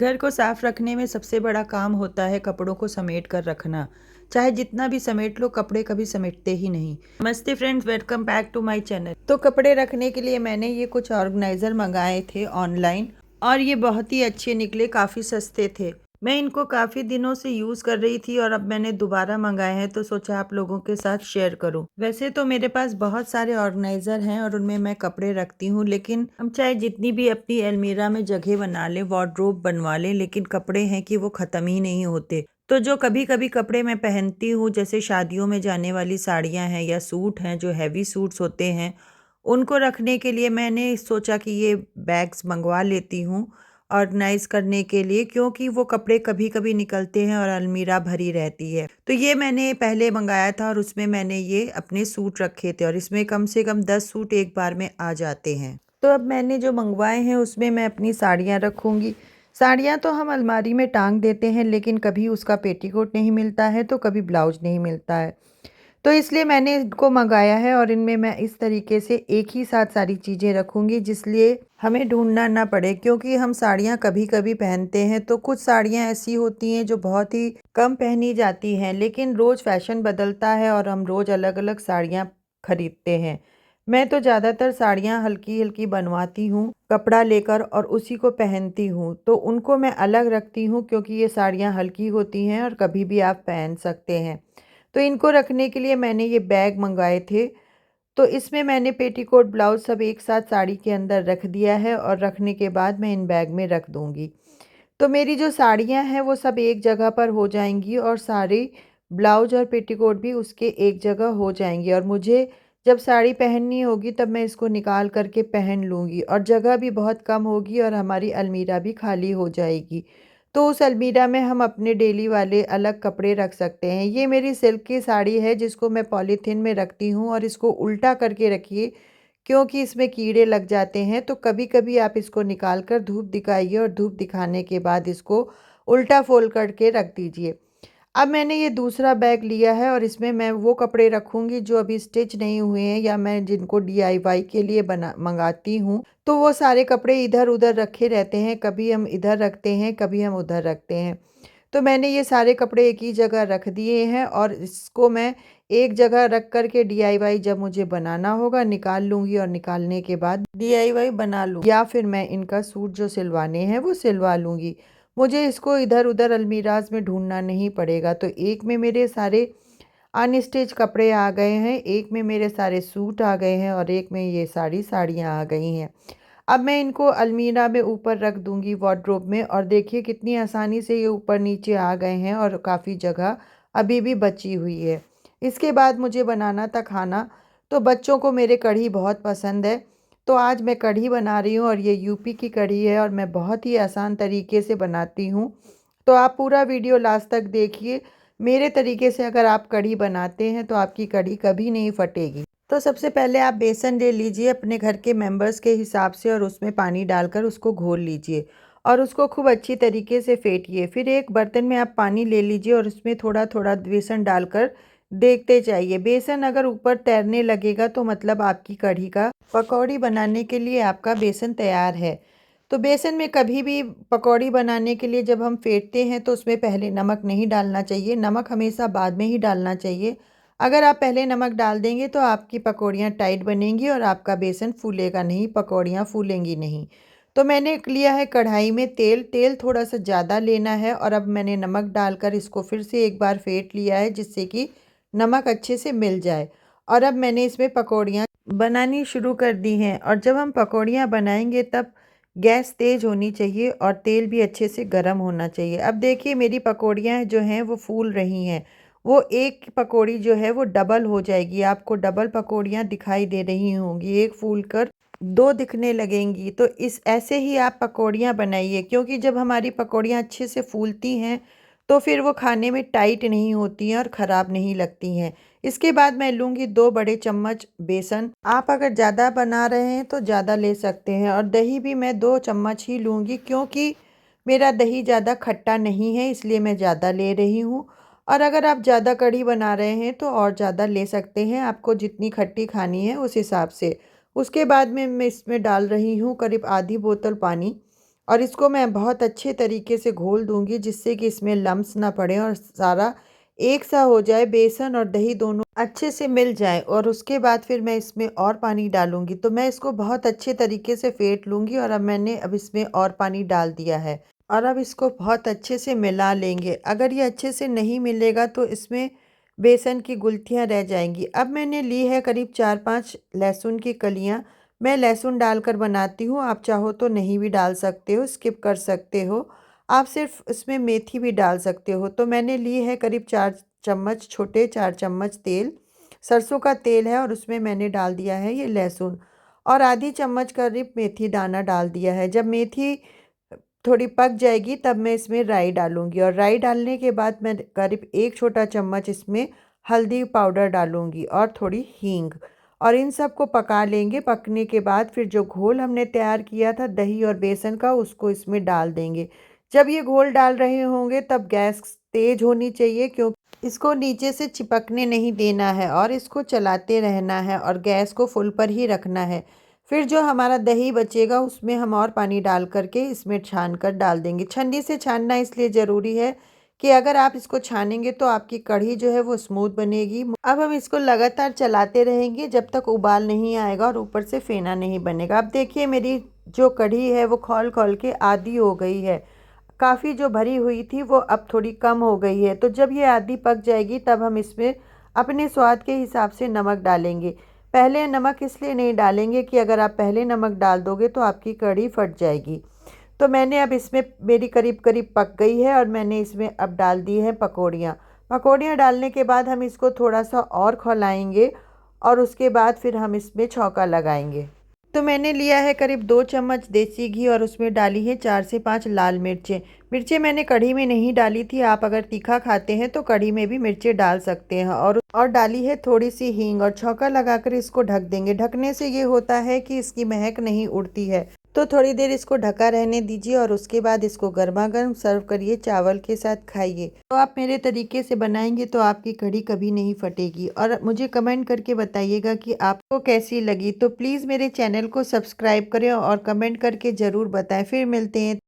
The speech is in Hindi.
घर को साफ रखने में सबसे बड़ा काम होता है कपड़ों को समेट कर रखना। चाहे जितना भी समेट लो, कपड़े कभी समेटते ही नहीं। नमस्ते friends, welcome back to my channel. तो कपड़े रखने के लिए मैंने ये कुछ ऑर्गेनाइजर मंगाए थे ऑनलाइन और ये बहुत ही अच्छे निकले, काफ़ी सस्ते थे। मैं इनको काफ़ी दिनों से यूज़ कर रही थी और अब मैंने दोबारा मंगाए हैं तो सोचा आप लोगों के साथ शेयर करूं। वैसे तो मेरे पास बहुत सारे ऑर्गेनाइज़र हैं और उनमें मैं कपड़े रखती हूं, लेकिन हम चाहे जितनी भी अपनी अलमीरा में जगह बना लें, वार्डरोब बनवा लें, लेकिन कपड़े हैं कि वो ख़त्म ही नहीं होते। तो जो कभी कभी कपड़े मैं पहनती हूँ, जैसे शादियों में जाने वाली साड़ियाँ हैं या सूट हैं, जो हैवी सूट्स होते हैं, उनको रखने के लिए मैंने सोचा कि ये बैग्स मंगवा लेती हूँ ऑर्गेनाइज करने के लिए, क्योंकि वो कपड़े कभी कभी निकलते हैं और अलमीरा भरी रहती है। तो ये मैंने पहले मंगाया था और उसमें मैंने ये अपने सूट रखे थे और इसमें कम से कम 10 सूट एक बार में आ जाते हैं। तो अब मैंने जो मंगवाए हैं उसमें मैं अपनी साड़ियाँ रखूँगी। साड़ियाँ तो हम अलमारी में टांग देते हैं, लेकिन कभी उसका पेटीकोट नहीं मिलता है तो कभी ब्लाउज नहीं मिलता है। तो इसलिए मैंने इनको मंगाया है और इनमें मैं इस तरीके से एक ही साथ सारी चीज़ें रखूँगी, जिसलिए हमें ढूंढना ना पड़े। क्योंकि हम साड़ियाँ कभी कभी पहनते हैं तो कुछ साड़ियाँ ऐसी होती हैं जो बहुत ही कम पहनी जाती हैं, लेकिन रोज़ फैशन बदलता है और हम रोज़ अलग अलग साड़ियाँ खरीदते हैं। मैं तो ज़्यादातर साड़ियाँ हल्की हल्की बनवाती हूँ कपड़ा लेकर और उसी को पहनती हूँ, तो उनको मैं अलग रखती हूँ क्योंकि ये साड़ियाँ हल्की होती हैं और कभी भी आप पहन सकते हैं। तो इनको रखने के लिए मैंने ये बैग मंगाए थे। तो इसमें मैंने पेटीकोट ब्लाउज सब एक साथ साड़ी के अंदर रख दिया है और रखने के बाद मैं इन बैग में रख दूँगी। तो मेरी जो साड़ियाँ हैं वो सब एक जगह पर हो जाएंगी और सारी ब्लाउज और पेटीकोट भी उसके एक जगह हो जाएंगी, और मुझे जब साड़ी पहननी होगी तब मैं इसको निकाल करके पहन लूँगी और जगह भी बहुत कम होगी और हमारी अलमीरा भी खाली हो जाएगी। तो उस अलमीरा में हम अपने डेली वाले अलग कपड़े रख सकते हैं। ये मेरी सिल्क की साड़ी है जिसको मैं पॉलीथीन में रखती हूँ, और इसको उल्टा करके रखिए क्योंकि इसमें कीड़े लग जाते हैं। तो कभी कभी आप इसको निकाल कर धूप दिखाइए और धूप दिखाने के बाद इसको उल्टा फोल्ड करके रख दीजिए। अब मैंने ये दूसरा बैग लिया है और इसमें मैं वो कपड़े रखूँगी जो अभी स्टिच नहीं हुए हैं या मैं जिनको डीआईवाई के लिए बना मंगाती हूँ। तो वो सारे कपड़े इधर उधर रखे रहते हैं, कभी हम इधर रखते हैं, कभी हम उधर रखते हैं। तो मैंने ये सारे कपड़े एक ही जगह रख दिए हैं और इसको मैं एक जगह रख कर के डीआईवाई जब मुझे बनाना होगा निकाल लूँगी और निकालने के बाद डीआईवाई बना लूँ, या फिर मैं इनका सूट जो सिलवाने हैं वो सिलवा लूँगी। मुझे इसको इधर उधर अलमीराज में ढूंढना नहीं पड़ेगा। तो एक में मेरे सारे अनस्टिच कपड़े आ गए हैं, एक में मेरे सारे सूट आ गए हैं और एक में ये साड़ियाँ आ गई हैं। अब मैं इनको अलमीरा में ऊपर रख दूंगी वार्डरोब में, और देखिए कितनी आसानी से ये ऊपर नीचे आ गए हैं और काफ़ी जगह अभी भी बची हुई है। इसके बाद मुझे बनाना था खाना। तो बच्चों को मेरे कढ़ी बहुत पसंद है, तो आज मैं कढ़ी बना रही हूँ और ये यूपी की कढ़ी है और मैं बहुत ही आसान तरीके से बनाती हूँ। तो आप पूरा वीडियो लास्ट तक देखिए। मेरे तरीके से अगर आप कढ़ी बनाते हैं तो आपकी कढ़ी कभी नहीं फटेगी। तो सबसे पहले आप बेसन ले लीजिए अपने घर के मेंबर्स के हिसाब से और उसमें पानी डालकर उसको घोल लीजिए और उसको खूब अच्छी तरीके से फेंटिए। फिर एक बर्तन में आप पानी ले लीजिए और उसमें थोड़ा थोड़ा बेसन डालकर देखते जाइए। बेसन अगर ऊपर तैरने लगेगा तो मतलब आपकी कढ़ी का पकौड़ी बनाने के लिए आपका बेसन तैयार है। तो बेसन में कभी भी पकौड़ी बनाने के लिए जब हम फेंटते हैं तो उसमें पहले नमक नहीं डालना चाहिए। नमक हमेशा बाद में ही डालना चाहिए। अगर आप पहले नमक डाल देंगे तो आपकी पकौड़ियाँ टाइट बनेंगी और आपका बेसन फूलेगा नहीं, पकौड़ियाँ फूलेंगी नहीं। तो मैंने लिया है कढ़ाई में तेल। तेल थोड़ा सा ज़्यादा लेना है और अब मैंने नमक डालकर इसको फिर से एक बार फेंट लिया है जिससे कि नमक अच्छे से मिल जाए। और अब मैंने इसमें पकौड़ियाँ बनानी शुरू कर दी हैं, और जब हम पकौड़ियाँ बनाएंगे तब गैस तेज़ होनी चाहिए और तेल भी अच्छे से गर्म होना चाहिए। अब देखिए मेरी पकौड़ियाँ जो हैं वो फूल रही हैं। वो एक पकौड़ी जो है वो डबल हो जाएगी, आपको डबल पकौड़ियाँ दिखाई दे रही होंगी, एक फूल कर दो दिखने लगेंगी। तो इस ऐसे ही आप पकौड़ियाँ बनाइए, क्योंकि जब हमारी पकौड़ियाँ अच्छे से फूलती हैं तो फिर वो खाने में टाइट नहीं होती हैं और ख़राब नहीं लगती हैं। इसके बाद मैं लूँगी 2 बड़े चम्मच बेसन। आप अगर ज़्यादा बना रहे हैं तो ज़्यादा ले सकते हैं, और दही भी मैं 2 चम्मच ही लूँगी क्योंकि मेरा दही ज़्यादा खट्टा नहीं है, इसलिए मैं ज़्यादा ले रही हूँ। और अगर आप ज़्यादा कढ़ी बना रहे हैं तो और ज़्यादा ले सकते हैं, आपको जितनी खट्टी खानी है उस हिसाब से। उसके बाद में मैं इसमें डाल रही हूँ करीब आधी बोतल पानी, और इसको मैं बहुत अच्छे तरीके से घोल दूंगी जिससे कि इसमें लम्स ना पड़े और सारा एक सा हो जाए, बेसन और दही दोनों अच्छे से मिल जाए। और उसके बाद फिर मैं इसमें और पानी डालूंगी। तो मैं इसको बहुत अच्छे तरीके से फेंट लूंगी और अब इसमें और पानी डाल दिया है और अब इसको बहुत अच्छे से मिला लेंगे। अगर ये अच्छे से नहीं मिलेगा तो इसमें बेसन की गुल्थियाँ रह जाएंगी। अब मैंने ली है करीब 4-5 लहसुन की कलियाँ। मैं लहसुन डालकर बनाती हूँ, आप चाहो तो नहीं भी डाल सकते हो, स्किप कर सकते हो। आप सिर्फ इसमें मेथी भी डाल सकते हो। तो मैंने ली है करीब 4 चम्मच, छोटे 4 चम्मच तेल, सरसों का तेल है और उसमें मैंने डाल दिया है ये लहसुन और आधी चम्मच करीब मेथी दाना डाल दिया है। जब मेथी थोड़ी पक जाएगी तब मैं इसमें राई डालूंगी और राई डालने के बाद मैं करीब 1 छोटा चम्मच इसमें हल्दी पाउडर डालूंगी और थोड़ी हींग और इन सब को पका लेंगे। पकने के बाद फिर जो घोल हमने तैयार किया था दही और बेसन का, उसको इसमें डाल देंगे। जब ये घोल डाल रहे होंगे तब गैस तेज होनी चाहिए, क्योंकि इसको नीचे से चिपकने नहीं देना है और इसको चलाते रहना है और गैस को फुल पर ही रखना है। फिर जो हमारा दही बचेगा उसमें हम और पानी डाल करके इसमें छान कर डाल देंगे। छन्नी से छानना इसलिए ज़रूरी है कि अगर आप इसको छानेंगे तो आपकी कढ़ी जो है वो स्मूथ बनेगी। अब हम इसको लगातार चलाते रहेंगे जब तक उबाल नहीं आएगा और ऊपर से फेना नहीं बनेगा। अब देखिए मेरी जो कढ़ी है वो खौल खौल के आधी हो गई है। काफ़ी जो भरी हुई थी वो अब थोड़ी कम हो गई है। तो जब ये आधी पक जाएगी तब हम इसमें अपने स्वाद के हिसाब से नमक डालेंगे। पहले नमक इसलिए नहीं डालेंगे कि अगर आप पहले नमक डाल दोगे तो आपकी कढ़ी फट जाएगी। तो मैंने अब इसमें मेरी करीब करीब पक गई है और मैंने इसमें अब डाल दी है पकौड़ियाँ। पकौड़ियाँ डालने के बाद हम इसको थोड़ा सा और खौलाएंगे और उसके बाद फिर हम इसमें छौंका लगाएंगे। तो मैंने लिया है करीब 2 चम्मच देसी घी और उसमें डाली है 4 से 5 लाल मिर्चें। मिर्चें मैंने कढ़ी में नहीं डाली थी, आप अगर तीखा खाते हैं तो कढ़ी में भी मिर्चें डाल सकते हैं। और डाली है थोड़ी सी हींग और छौंका लगाकर इसको ढक देंगे। ढकने से ये होता है कि इसकी महक नहीं उड़ती है। तो थोड़ी देर इसको ढका रहने दीजिए और उसके बाद इसको गर्मा गर्म सर्व करिए, चावल के साथ खाइए। तो आप मेरे तरीके से बनाएंगे तो आपकी कढ़ी कभी नहीं फटेगी। और मुझे कमेंट करके बताइएगा कि आपको कैसी लगी। तो प्लीज़ मेरे चैनल को सब्सक्राइब करें और कमेंट करके ज़रूर बताएं। फिर मिलते हैं।